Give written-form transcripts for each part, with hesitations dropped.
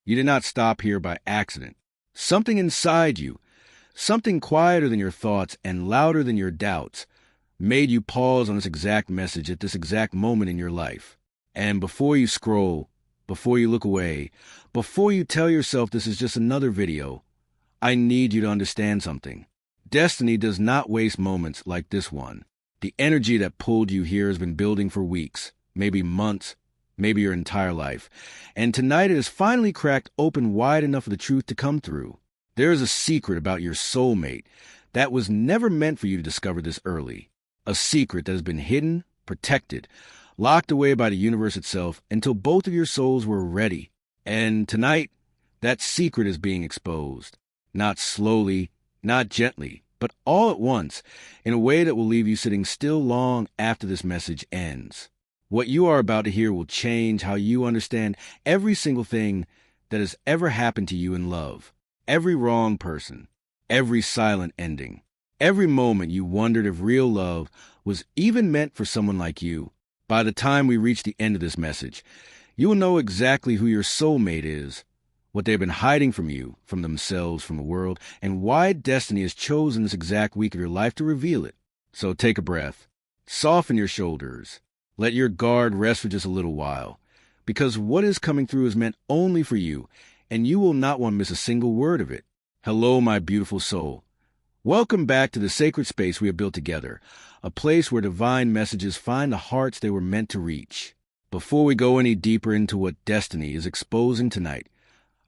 You did not stop here by accident. Something inside you, something quieter than your thoughts and louder than your doubts, made you pause on this exact message at this exact moment in your life. And before you scroll, before you look away, before you tell yourself this is just another video, I need you to understand something. Destiny does not waste moments like this one. The energy that pulled you here has been building for weeks, maybe months, maybe your entire life. And tonight it has finally cracked open wide enough for the truth to come through. There is a secret about your soulmate that was never meant for you to discover this early. A secret that has been hidden, protected, locked away by the universe itself until both of your souls were ready. And tonight, that secret is being exposed. Not slowly, not gently, but all at once, in a way that will leave you sitting still long after this message ends. What you are about to hear will change how you understand every single thing that has ever happened to you in love. Every wrong person, every silent ending, every moment you wondered if real love was even meant for someone like you. By the time we reach the end of this message, you will know exactly who your soulmate is, what they've been hiding from you, from themselves, from the world, and why destiny has chosen this exact week of your life to reveal it. So take a breath, soften your shoulders, let your guard rest for just a little while, because what is coming through is meant only for you, and you will not want to miss a single word of it. Hello, my beautiful soul. Welcome back to the sacred space we have built together, a place where divine messages find the hearts they were meant to reach. Before we go any deeper into what destiny is exposing tonight,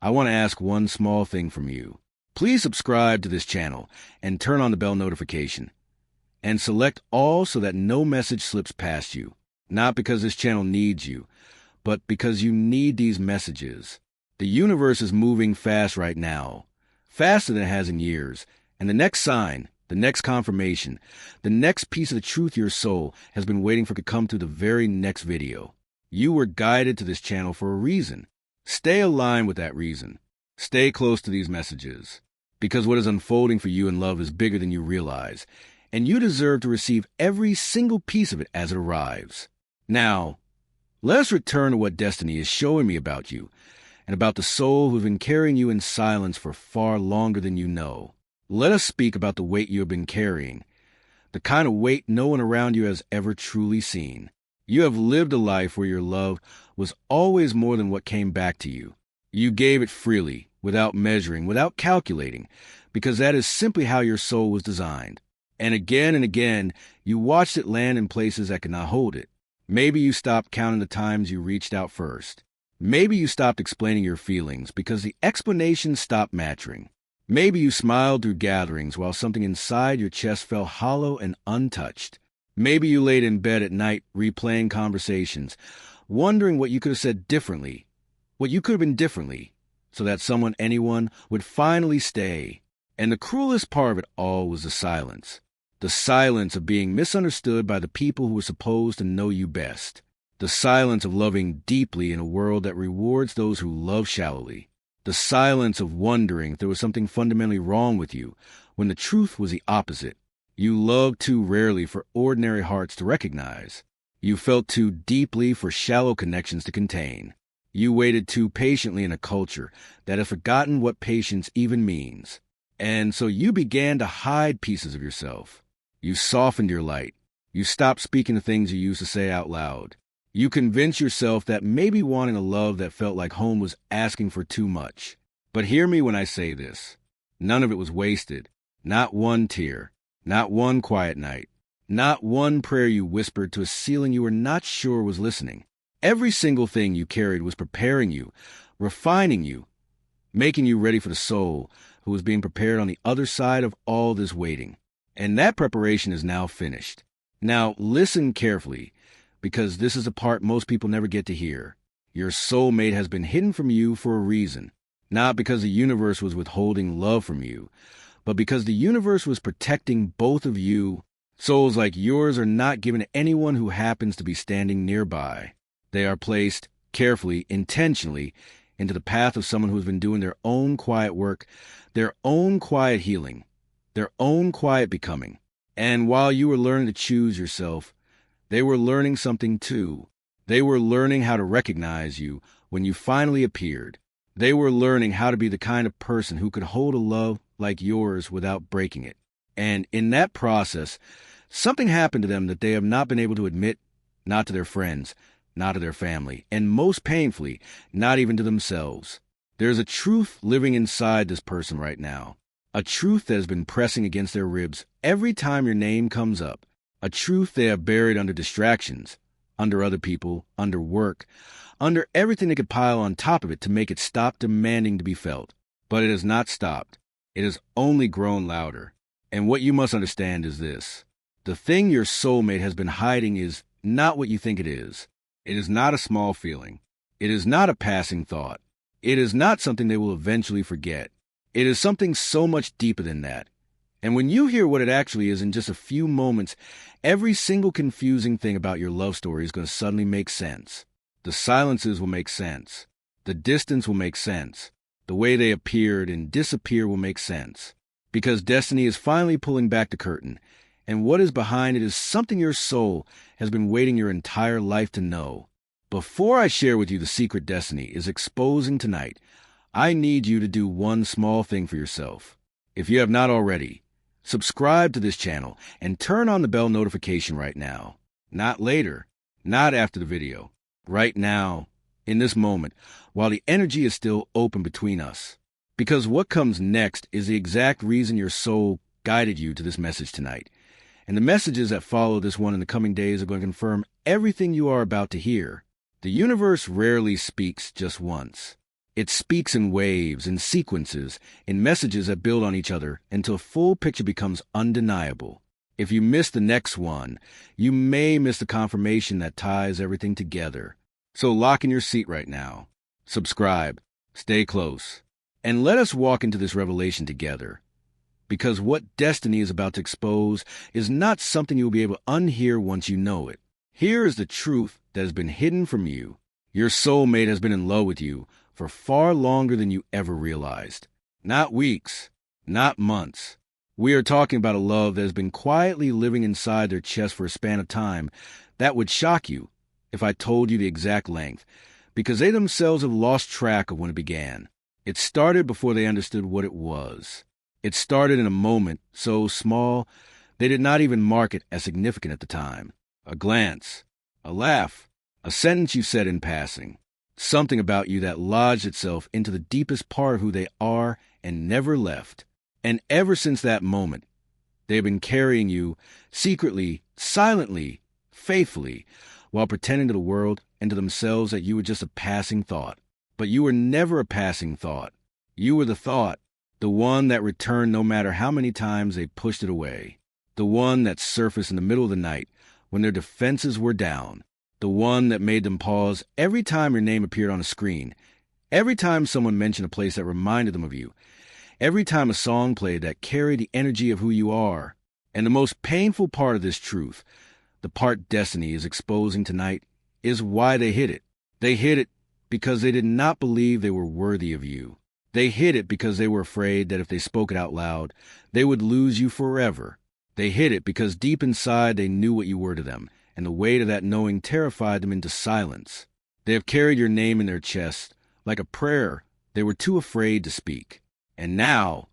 I want to ask one small thing from you. Please subscribe to this channel and turn on the bell notification. And select all so that no message slips past you. Not because this channel needs you, but because you need these messages. The universe is moving fast right now, faster than it has in years. And the next sign, the next confirmation, the next piece of the truth your soul has been waiting for to come through the very next video. You were guided to this channel for a reason. Stay aligned with that reason. Stay close to these messages. Because what is unfolding for you in love is bigger than you realize, and you deserve to receive every single piece of it as it arrives. Now, let us return to what destiny is showing me about you, and about the soul who has been carrying you in silence for far longer than you know. Let us speak about the weight you have been carrying, the kind of weight no one around you has ever truly seen. You have lived a life where your love was always more than what came back to you. You gave it freely, without measuring, without calculating, because that is simply how your soul was designed. And again, you watched it land in places that could not hold it. Maybe you stopped counting the times you reached out first. Maybe you stopped explaining your feelings because the explanations stopped matching. Maybe you smiled through gatherings while something inside your chest felt hollow and untouched. Maybe you laid in bed at night replaying conversations, wondering what you could have said differently, what you could have been differently, so that anyone would finally stay. And the cruelest part of it all was the silence of being misunderstood by the people who were supposed to know you best. The silence of loving deeply in a world that rewards those who love shallowly. The silence of wondering if there was something fundamentally wrong with you, when the truth was the opposite. You loved too rarely for ordinary hearts to recognize. You felt too deeply for shallow connections to contain. You waited too patiently in a culture that had forgotten what patience even means. And so you began to hide pieces of yourself. You softened your light. You stopped speaking the things you used to say out loud. You convinced yourself that maybe wanting a love that felt like home was asking for too much. But hear me when I say this. None of it was wasted. Not one tear. Not one quiet night. Not one prayer you whispered to a ceiling you were not sure was listening. Every single thing you carried was preparing you, refining you, making you ready for the soul who was being prepared on the other side of all this waiting. And that preparation is now finished. Now listen carefully, because this is the part most people never get to hear. Your soulmate has been hidden from you for a reason, not because the universe was withholding love from you, but because the universe was protecting both of you. Souls like yours are not given to anyone who happens to be standing nearby. They are placed carefully, intentionally, into the path of someone who has been doing their own quiet work, their own quiet healing, their own quiet becoming. And while you were learning to choose yourself, they were learning something too. They were learning how to recognize you when you finally appeared. They were learning how to be the kind of person who could hold a love like yours without breaking it. And in that process, something happened to them that they have not been able to admit, not to their friends, not to their family, and most painfully, not even to themselves. There's a truth living inside this person right now, a truth that has been pressing against their ribs every time your name comes up, a truth they have buried under distractions, under other people, under work, under everything they could pile on top of it to make it stop demanding to be felt. But it has not stopped. It has only grown louder. And what you must understand is this. The thing your soulmate has been hiding is not what you think it is. It is not a small feeling. It is not a passing thought. It is not something they will eventually forget. It is something so much deeper than that. And when you hear what it actually is in just a few moments, every single confusing thing about your love story is going to suddenly make sense. The silences will make sense. The distance will make sense. The way they appeared and disappear will make sense. Because destiny is finally pulling back the curtain, and what is behind it is something your soul has been waiting your entire life to know. Before I share with you the secret destiny is exposing tonight, I need you to do one small thing for yourself. If you have not already, subscribe to this channel and turn on the bell notification right now. Not later, not after the video. Right now, in this moment, while the energy is still open between us. Because what comes next is the exact reason your soul guided you to this message tonight. And the messages that follow this one in the coming days are going to confirm everything you are about to hear. The universe rarely speaks just once. It speaks in waves, in sequences, in messages that build on each other until a full picture becomes undeniable. If you miss the next one, you may miss the confirmation that ties everything together. So lock in your seat right now. Subscribe, stay close, and let us walk into this revelation together. Because what destiny is about to expose is not something you'll be able to unhear once you know it. Here is the truth that has been hidden from you. Your soulmate has been in love with you for far longer than you ever realized. Not weeks, not months. We are talking about a love that has been quietly living inside their chest for a span of time that would shock you if I told you the exact length, because they themselves have lost track of when it began. It started before they understood what it was. It started in a moment so small they did not even mark it as significant at the time. A glance, a laugh, a sentence you said in passing. Something about you that lodged itself into the deepest part of who they are and never left. And ever since that moment, they have been carrying you secretly, silently, faithfully, while pretending to the world and to themselves that you were just a passing thought. But you were never a passing thought. You were the thought, the one that returned no matter how many times they pushed it away. The one that surfaced in the middle of the night when their defenses were down. The one that made them pause every time your name appeared on a screen. Every time someone mentioned a place that reminded them of you. Every time a song played that carried the energy of who you are. And the most painful part of this truth, the part destiny is exposing tonight, is why they hid it. They hid it because they did not believe they were worthy of you. They hid it because they were afraid that if they spoke it out loud, they would lose you forever. They hid it because deep inside they knew what you were to them, and the weight of that knowing terrified them into silence. They have carried your name in their chest like a prayer they were too afraid to speak. And now,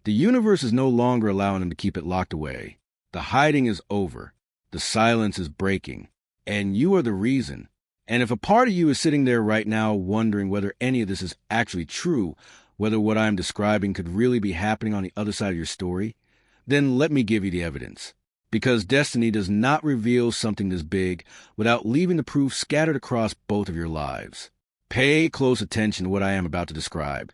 the universe is no longer allowing them to keep it locked away. The hiding is over. The silence is breaking. And you are the reason. And if a part of you is sitting there right now wondering whether any of this is actually true, whether what I am describing could really be happening on the other side of your story, then let me give you the evidence. Because destiny does not reveal something this big without leaving the proof scattered across both of your lives. Pay close attention to what I am about to describe,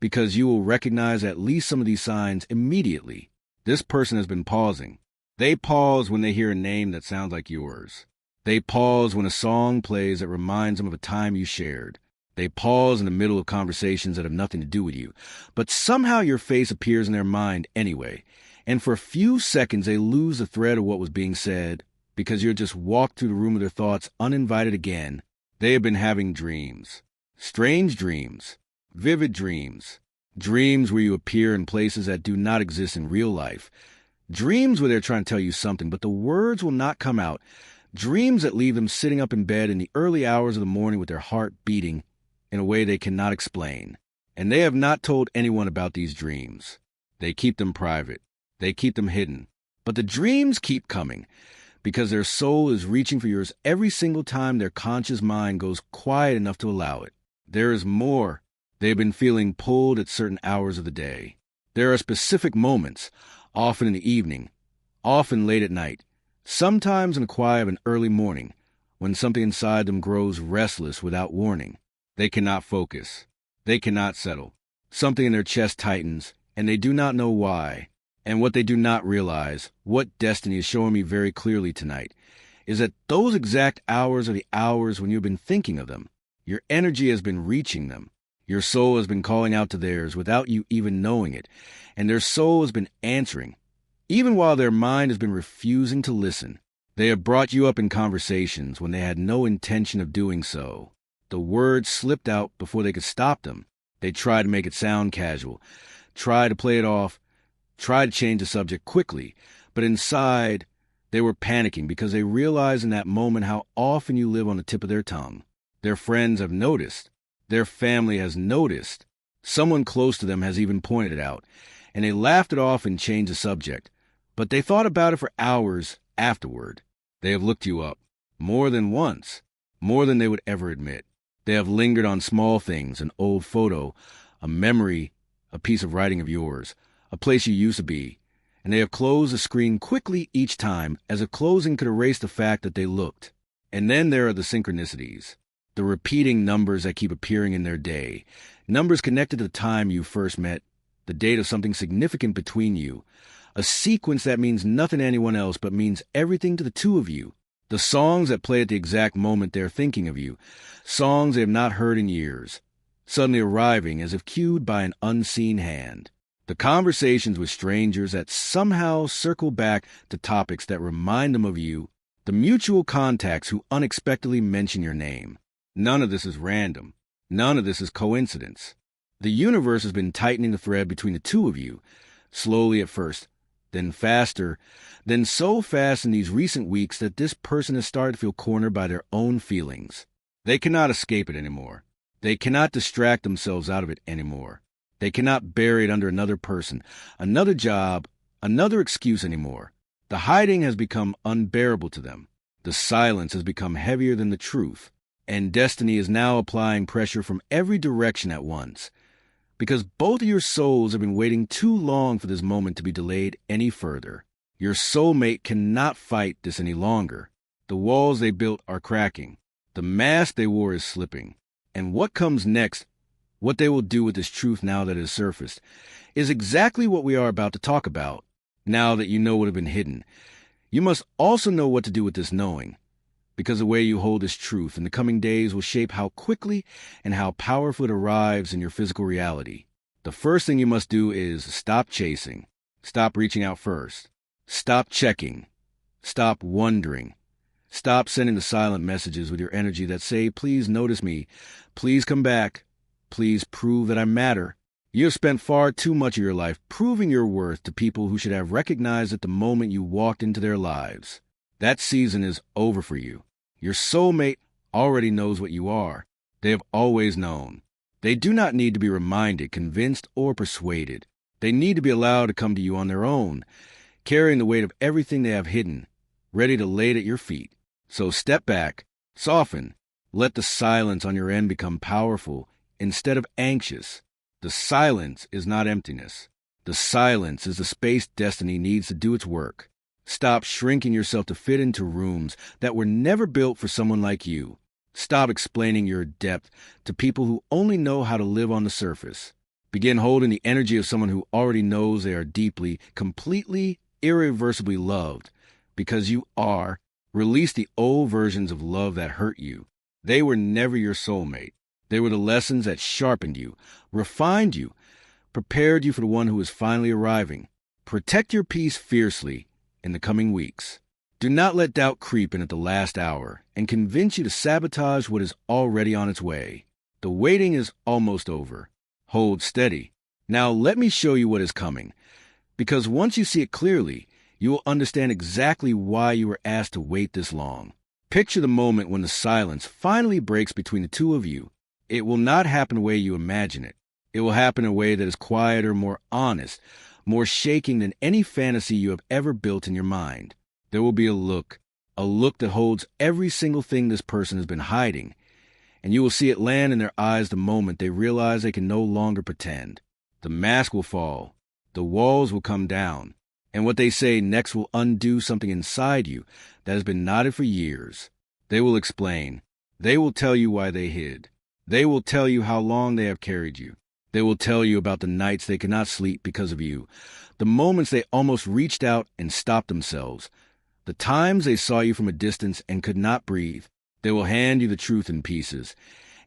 because you will recognize at least some of these signs immediately. This person has been pausing. They pause when they hear a name that sounds like yours. They pause when a song plays that reminds them of a time you shared. They pause in the middle of conversations that have nothing to do with you, but somehow your face appears in their mind anyway, and for a few seconds they lose the thread of what was being said, because you just walked through the room of their thoughts uninvited again. They have been having dreams. Strange dreams. Vivid dreams. Dreams where you appear in places that do not exist in real life. Dreams where they're trying to tell you something, but the words will not come out. Dreams that leave them sitting up in bed in the early hours of the morning with their heart beating in a way they cannot explain. And they have not told anyone about these dreams. They keep them private. They keep them hidden. But the dreams keep coming because their soul is reaching for yours every single time their conscious mind goes quiet enough to allow it. There is more. They've been feeling pulled at certain hours of the day. There are specific moments, often in the evening, often late at night, sometimes in the quiet of an early morning, when something inside them grows restless without warning. They cannot focus. They cannot settle. Something in their chest tightens, and they do not know why. And what they do not realize, what destiny is showing me very clearly tonight, is that those exact hours are the hours when you've been thinking of them. Your energy has been reaching them. Your soul has been calling out to theirs without you even knowing it, and their soul has been answering, even while their mind has been refusing to listen. They have brought you up in conversations when they had no intention of doing so. The words slipped out before they could stop them. They tried to make it sound casual, tried to play it off, tried to change the subject quickly, but inside, they were panicking because they realized in that moment how often you live on the tip of their tongue. Their friends have noticed. Their family has noticed. Someone close to them has even pointed it out, and they laughed it off and changed the subject. But they thought about it for hours afterward. They have looked you up, more than once, more than they would ever admit. They have lingered on small things, an old photo, a memory, a piece of writing of yours, a place you used to be, and they have closed the screen quickly each time, as if closing could erase the fact that they looked. And then there are the synchronicities, the repeating numbers that keep appearing in their day, numbers connected to the time you first met, the date of something significant between you, a sequence that means nothing to anyone else but means everything to the two of you, the songs that play at the exact moment they're thinking of you, songs they have not heard in years, suddenly arriving as if cued by an unseen hand. The conversations with strangers that somehow circle back to topics that remind them of you, the mutual contacts who unexpectedly mention your name. None of this is random. None of this is coincidence. The universe has been tightening the thread between the two of you, slowly at first, then faster, then so fast in these recent weeks that this person has started to feel cornered by their own feelings. They cannot escape it anymore. They cannot distract themselves out of it anymore. They cannot bury it under another person, another job, another excuse anymore. The hiding has become unbearable to them. The silence has become heavier than the truth. And destiny is now applying pressure from every direction at once. Because both of your souls have been waiting too long for this moment to be delayed any further. Your soulmate cannot fight this any longer. The walls they built are cracking. The mask they wore is slipping. And what comes next, what they will do with this truth now that it has surfaced, is exactly what we are about to talk about. Now that you know what has been hidden, you must also know what to do with this knowing, because the way you hold this truth in the coming days will shape how quickly and how powerful it arrives in your physical reality. The first thing you must do is stop chasing, stop reaching out first, stop checking, stop wondering, stop sending the silent messages with your energy that say, please notice me, please come back, please prove that I matter. You have spent far too much of your life proving your worth to people who should have recognized it the moment you walked into their lives. That season is over for you. Your soulmate already knows what you are. They have always known. They do not need to be reminded, convinced, or persuaded. They need to be allowed to come to you on their own, carrying the weight of everything they have hidden, ready to lay it at your feet. So step back, soften, let the silence on your end become powerful instead of anxious. The silence is not emptiness. The silence is the space destiny needs to do its work. Stop shrinking yourself to fit into rooms that were never built for someone like you. Stop explaining your depth to people who only know how to live on the surface. Begin holding the energy of someone who already knows they are deeply, completely, irreversibly loved. Because you are. Release the old versions of love that hurt you. They were never your soulmate. They were the lessons that sharpened you, refined you, prepared you for the one who is finally arriving. Protect your peace fiercely in the coming weeks. Do not let doubt creep in at the last hour and convince you to sabotage what is already on its way. The waiting is almost over. Hold steady. Now let me show you what is coming, because once you see it clearly, you will understand exactly why you were asked to wait this long. Picture the moment when the silence finally breaks between the two of you. It will not happen the way you imagine it. It will happen in a way that is quieter, more honest, more shaking than any fantasy you have ever built in your mind. There will be a look that holds every single thing this person has been hiding, and you will see it land in their eyes the moment they realize they can no longer pretend. The mask will fall, the walls will come down, and what they say next will undo something inside you that has been knotted for years. They will explain. They will tell you why they hid. They will tell you how long they have carried you. They will tell you about the nights they could not sleep because of you, the moments they almost reached out and stopped themselves, the times they saw you from a distance and could not breathe. They will hand you the truth in pieces,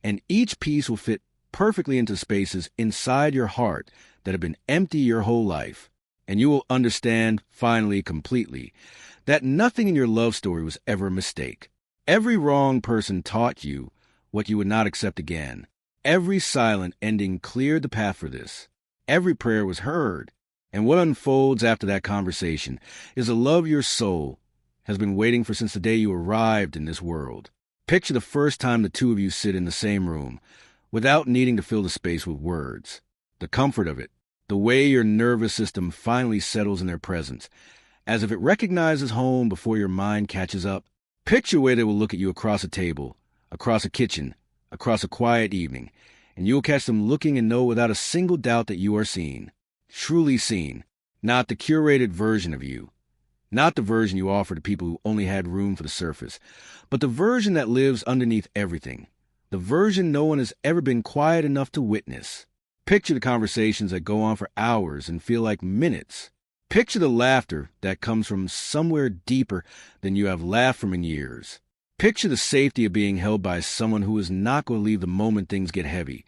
and each piece will fit perfectly into spaces inside your heart that have been empty your whole life. And you will understand, finally, completely, that nothing in your love story was ever a mistake. Every wrong person taught you what you would not accept again. Every silent ending cleared the path for this. Every prayer was heard. And what unfolds after that conversation is a love your soul has been waiting for since the day you arrived in this world. Picture the first time the two of you sit in the same room, without needing to fill the space with words. The comfort of it, the way your nervous system finally settles in their presence, as if it recognizes home before your mind catches up. Picture where they will look at you across a table, across a kitchen, across a quiet evening, and you will catch them looking and know without a single doubt that you are seen, truly seen, not the curated version of you, not the version you offer to people who only had room for the surface, but the version that lives underneath everything, the version no one has ever been quiet enough to witness. Picture the conversations that go on for hours and feel like minutes. Picture the laughter that comes from somewhere deeper than you have laughed from in years. Picture the safety of being held by someone who is not going to leave the moment things get heavy,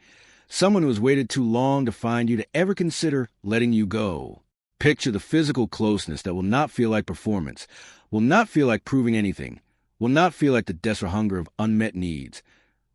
someone who has waited too long to find you to ever consider letting you go. Picture the physical closeness that will not feel like performance, will not feel like proving anything, will not feel like the desperate hunger of unmet needs,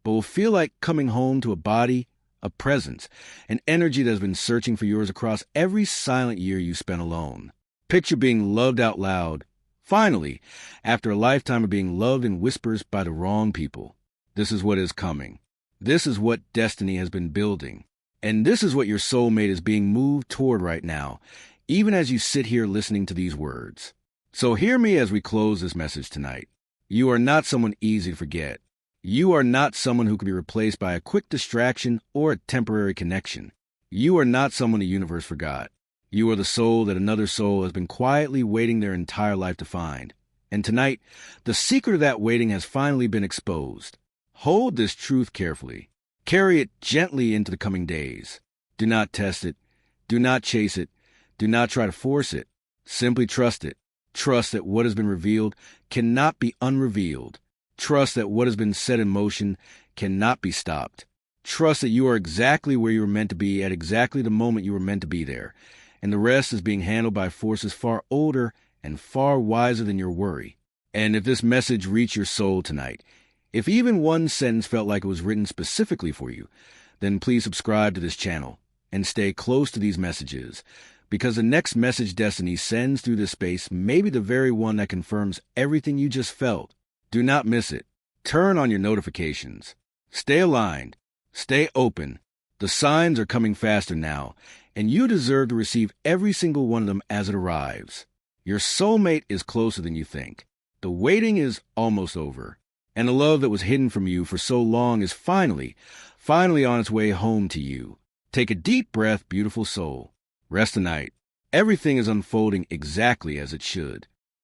but will feel like coming home to a body, a presence, an energy that has been searching for yours across every silent year you spent alone. Picture being loved out loud, finally, after a lifetime of being loved in whispers by the wrong people. This is what is coming. This is what destiny has been building. And this is what your soulmate is being moved toward right now, even as you sit here listening to these words. So hear me as we close this message tonight. You are not someone easy to forget. You are not someone who can be replaced by a quick distraction or a temporary connection. You are not someone the universe forgot. You are the soul that another soul has been quietly waiting their entire life to find. And tonight, the secret of that waiting has finally been exposed. Hold this truth carefully. Carry it gently into the coming days. Do not test it. Do not chase it. Do not try to force it. Simply trust it. Trust that what has been revealed cannot be unrevealed. Trust that what has been set in motion cannot be stopped. Trust that you are exactly where you were meant to be at exactly the moment you were meant to be there, and the rest is being handled by forces far older and far wiser than your worry. And if this message reached your soul tonight, if even one sentence felt like it was written specifically for you, then please subscribe to this channel and stay close to these messages, because the next message destiny sends through this space may be the very one that confirms everything you just felt. Do not miss it. Turn on your notifications. Stay aligned. Stay open. The signs are coming faster now, and you deserve to receive every single one of them as it arrives. Your soulmate is closer than you think. The waiting is almost over, and the love that was hidden from you for so long is finally on its way home to you. Take a deep breath, beautiful soul. Rest tonight. Everything is unfolding exactly as it should.